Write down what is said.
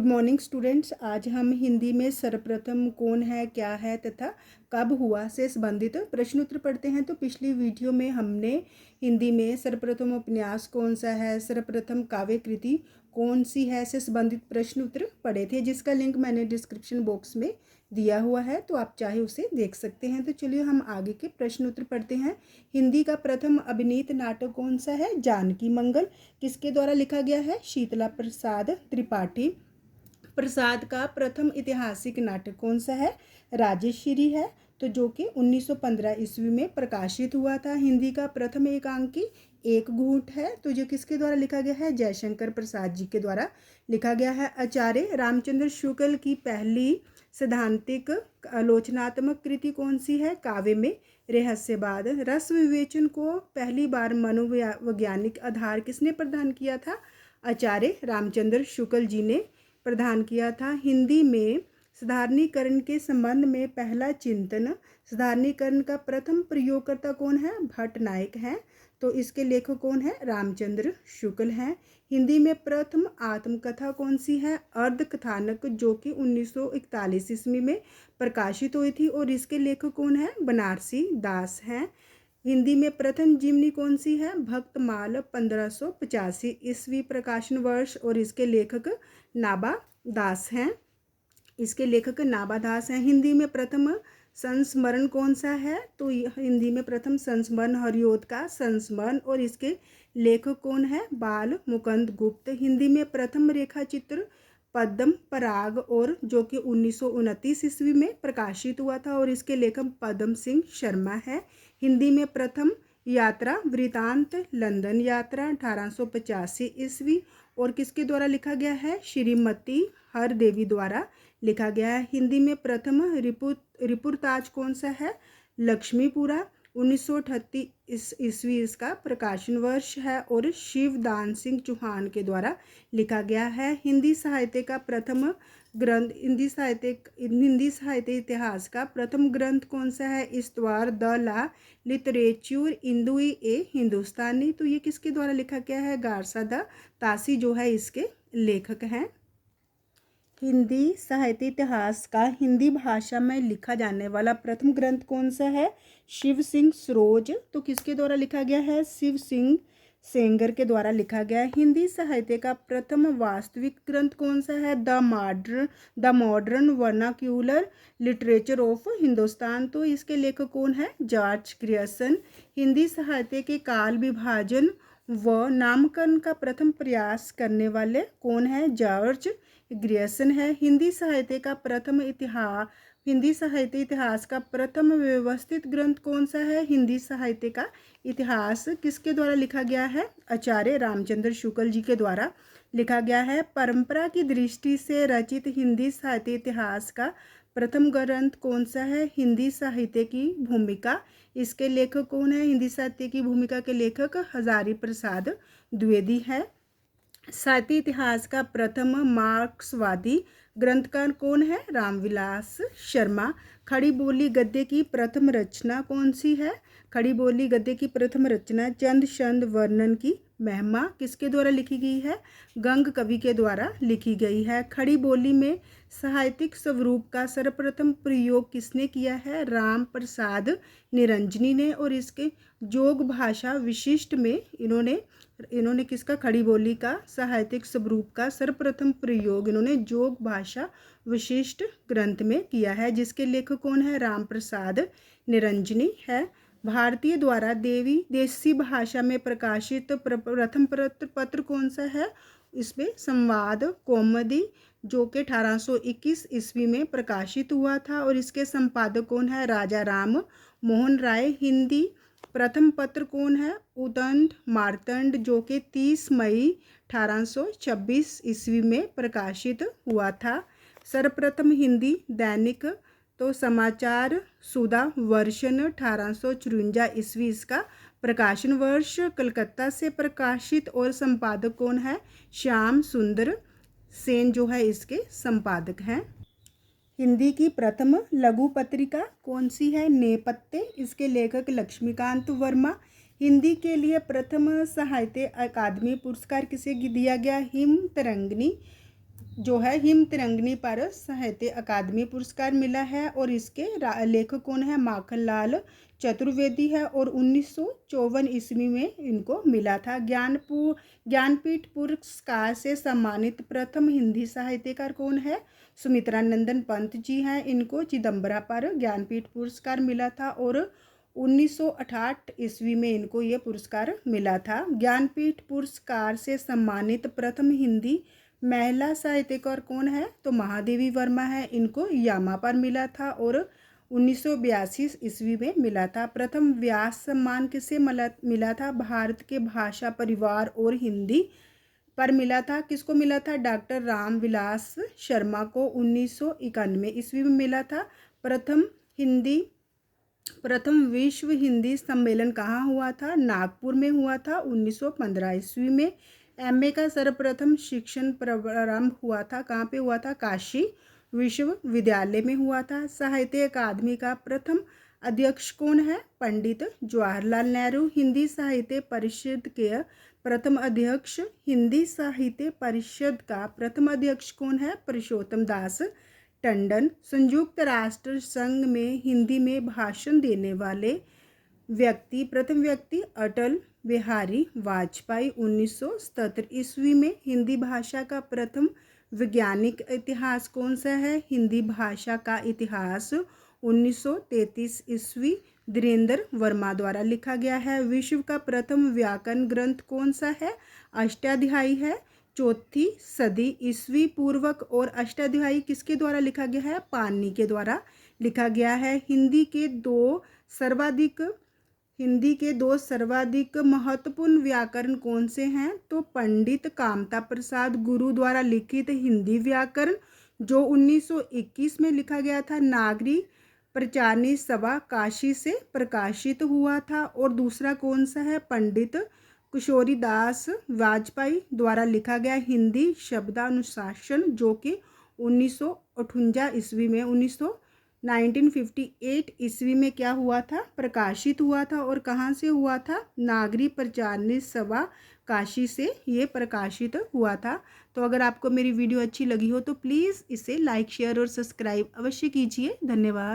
Morning students. आज हम हिंदी में सर्वप्रथम कौन है, क्या है तथा कब हुआ से संबंधित प्रश्न उत्तर पढ़ते हैं। तो पिछली वीडियो में हमने हिंदी में सर्वप्रथम उपन्यास कौन सा है, सर्वप्रथम काव्य कृति कौन सी है से संबंधित प्रश्न उत्तर पढ़े थे, जिसका लिंक मैंने डिस्क्रिप्शन बॉक्स में दिया हुआ है, तो आप चाहे उसे देख सकते हैं। तो चलिए हम आगे के प्रश्न उत्तर पढ़ते हैं। हिंदी का प्रथम अभिनीत नाटक कौन सा है? जानकी मंगल। किसके द्वारा लिखा गया है? शीतला प्रसाद त्रिपाठी। प्रसाद का प्रथम ऐतिहासिक नाटक कौन सा है? राजश्री है, तो जो कि 1915 ईस्वी में प्रकाशित हुआ था। हिंदी का प्रथम एकांकी एक घूंट है, तो जो किसके द्वारा लिखा गया है? जयशंकर प्रसाद जी के द्वारा लिखा गया है। आचार्य रामचंद्र शुक्ल की पहली सैद्धांतिक आलोचनात्मक कृति कौन सी है? काव्य में रहस्यवाद। रस विवेचन को पहली बार मनोवैज्ञानिक आधार किसने प्रदान किया था? आचार्य रामचंद्र शुक्ल जी ने प्रदान किया था। हिंदी में साधारणीकरण के संबंध में पहला चिंतन, साधारणीकरण का प्रथम प्रयोगकर्ता कौन है? भट्टनायक हैं, तो इसके लेखक कौन है? रामचंद्र शुक्ल हैं। हिंदी में प्रथम आत्मकथा कौन सी है? अर्धकथानक, जो कि 1941 ईस्वी में प्रकाशित हुई थी, और इसके लेखक कौन है? बनारसी दास हैं। हिंदी में प्रथम जीवनी कौन सी है? भक्तमाल 1585 ईस्वी प्रकाशन वर्ष, और इसके लेखक नाबा दास हैं। इसके लेखक नाबा दास हैं। हिंदी में प्रथम संस्मरण कौन सा है? तो हिंदी में प्रथम संस्मरण हरिओद का संस्मरण, और इसके लेखक कौन है? बाल मुकुंद गुप्त। हिंदी में प्रथम रेखा चित्र पद्म पराग, और जो कि 1929 ईस्वी में प्रकाशित हुआ था, और इसके लेखक पद्म सिंह शर्मा है। हिंदी में प्रथम यात्रा वृतांत लंदन यात्रा 1885 ईस्वी, और किसके द्वारा लिखा गया है? श्रीमती हरदेवी द्वारा लिखा गया है। हिंदी में प्रथम रिपुरताज कौन सा है? लक्ष्मीपुरा 1938 ईस्वी इसका प्रकाशन वर्ष है, और शिवदान सिंह चौहान के द्वारा लिखा गया है। हिंदी साहित्य का प्रथम ग्रंथ, हिंदी साहित्य इतिहास का प्रथम ग्रंथ कौन सा है? इस्तवार द ला लिटरेचर इंदुई ए हिंदुस्तानी, तो ये किसके द्वारा लिखा गया है? गारसा द तासी जो है इसके लेखक हैं। हिंदी साहित्य इतिहास का हिंदी भाषा में लिखा जाने वाला प्रथम ग्रंथ कौन सा है? शिव सिंह सरोज, तो किसके द्वारा लिखा गया है? शिव सिंह सेंगर के द्वारा लिखा गया है। हिंदी साहित्य का प्रथम वास्तविक ग्रंथ कौन सा है? The modern vernacular literature of Hindustan, तो इसके लेखक कौन है? George Grierson. हिंदी साहित्य के काल विभाजन व नामकरण का प्रथम प्रयास करने वाले कौन है? जॉर्ज ग्रियर्सन है। हिंदी साहित्य इतिहास का प्रथम व्यवस्थित ग्रंथ कौन सा है? हिंदी साहित्य का इतिहास किसके द्वारा लिखा गया है? आचार्य रामचंद्र शुक्ल जी के द्वारा लिखा गया है। परंपरा की दृष्टि से रचित हिंदी साहित्य इतिहास का प्रथम ग्रंथ कौन सा है? हिंदी साहित्य की भूमिका, इसके लेखक कौन है? हिंदी साहित्य की भूमिका के लेखक हजारी प्रसाद द्विवेदी है। साहित्य इतिहास का प्रथम मार्क्सवादी ग्रंथकार कौन है? रामविलास शर्मा। खड़ी बोली गद्य की प्रथम रचना कौन सी है? खड़ी बोली गद्य की प्रथम रचना चंद छंद वर्णन की महिमा किसके द्वारा लिखी गई है? गंग कवि के द्वारा लिखी गई है। खड़ी बोली में साहित्यिक स्वरूप का सर्वप्रथम प्रयोग किसने किया है? राम प्रसाद निरंजनी ने, और इसके जोग भाषा विशिष्ट में इन्होंने किसका? खड़ी बोली का साहित्यिक स्वरूप का सर्वप्रथम प्रयोग इन्होंने जोग भाषा विशिष्ट ग्रंथ में किया है, जिसके लेखक कौन है? राम प्रसाद निरंजनी है। भारतीय द्वारा देसी भाषा में प्रकाशित प्रथम पत्र कौन सा है? इसमें संवाद कौमुदी, जो कि 1821 ईस्वी में प्रकाशित हुआ था, और इसके संपादक कौन है? राजा राम मोहन राय। हिंदी प्रथम पत्र कौन है? उदंड मार्तंड, जो कि 30 मई 1826 ईस्वी में प्रकाशित हुआ था। सर्वप्रथम हिंदी दैनिक, तो समाचार सुधा वर्षन 1854 ईस्वी इसका प्रकाशन वर्ष, कलकत्ता से प्रकाशित, और संपादक कौन है? श्याम सुंदर सेन जो है इसके संपादक हैं। हिंदी की प्रथम लघु पत्रिका कौन सी है? नेपथ्य, इसके लेखक लक्ष्मीकांत वर्मा। हिंदी के लिए प्रथम साहित्य अकादमी पुरस्कार किसे दिया गया? हिम तरंगिणी जो है हिम तिरंगनी पर साहित्य अकादमी पुरस्कार मिला है और इसके लेखक कौन है, माखनलाल चतुर्वेदी है और 1954 ईस्वी में इनको मिला था। ज्ञानपीठ पुरस्कार से सम्मानित प्रथम हिंदी साहित्यकार कौन है, सुमित्रा नंदन पंत जी हैं। इनको चिदम्बरा पर ज्ञानपीठ पुरस्कार मिला था और 1968 ईस्वी में इनको ये पुरस्कार मिला था। ज्ञानपीठ पुरस्कार से सम्मानित प्रथम हिंदी महिला साहित्यकार कौन है, तो महादेवी वर्मा है। इनको यामा पर मिला था और 1982 ईस्वी में मिला था। प्रथम व्यास सम्मान किसे मिला था, भारत के भाषा परिवार और हिंदी पर मिला था। किसको मिला था, डॉक्टर रामविलास शर्मा को 1991 ईस्वी में मिला था। प्रथम विश्व हिंदी सम्मेलन कहाँ हुआ था, नागपुर में हुआ था 1915 ईस्वी में। एमए का सर्वप्रथम शिक्षण प्रारंभ हुआ था, कहाँ पे हुआ था, काशी विश्वविद्यालय में हुआ था। साहित्य अकादमी का प्रथम अध्यक्ष कौन है, पंडित जवाहरलाल नेहरू। हिंदी साहित्य परिषद के प्रथम अध्यक्ष, हिंदी साहित्य परिषद का प्रथम अध्यक्ष कौन है, पुरुषोत्तम दास टंडन। संयुक्त राष्ट्र संघ में हिंदी में भाषण देने वाले प्रथम व्यक्ति अटल बिहारी वाजपेयी 1977 ईस्वी में। हिंदी भाषा का प्रथम वैज्ञानिक इतिहास कौन सा है, हिंदी भाषा का इतिहास 1933 ईस्वी धीरेन्द्र वर्मा द्वारा लिखा गया है। विश्व का प्रथम व्याकरण ग्रंथ कौन सा है, अष्टाध्यायी है, 4वीं सदी ईस्वी पूर्वक। और अष्टाध्यायी किसके द्वारा लिखा गया है, पाणिनि के द्वारा लिखा गया है। हिंदी के दो सर्वाधिक महत्वपूर्ण व्याकरण कौन से हैं, तो पंडित कामता प्रसाद गुरु द्वारा लिखित हिंदी व्याकरण जो 1921 में लिखा गया था, नागरी प्रचारणी सभा काशी से प्रकाशित हुआ था। और दूसरा कौन सा है, पंडित किशोरीदास वाजपेयी द्वारा लिखा गया हिंदी शब्दानुशासन जो कि 1958 ईस्वी में 1958 ईस्वी में क्या हुआ था, प्रकाशित हुआ था। और कहाँ से हुआ था, नागरी प्रचारणी सभा काशी से ये प्रकाशित हुआ था। तो अगर आपको मेरी वीडियो अच्छी लगी हो तो प्लीज़ इसे लाइक शेयर और सब्सक्राइब अवश्य कीजिए। धन्यवाद।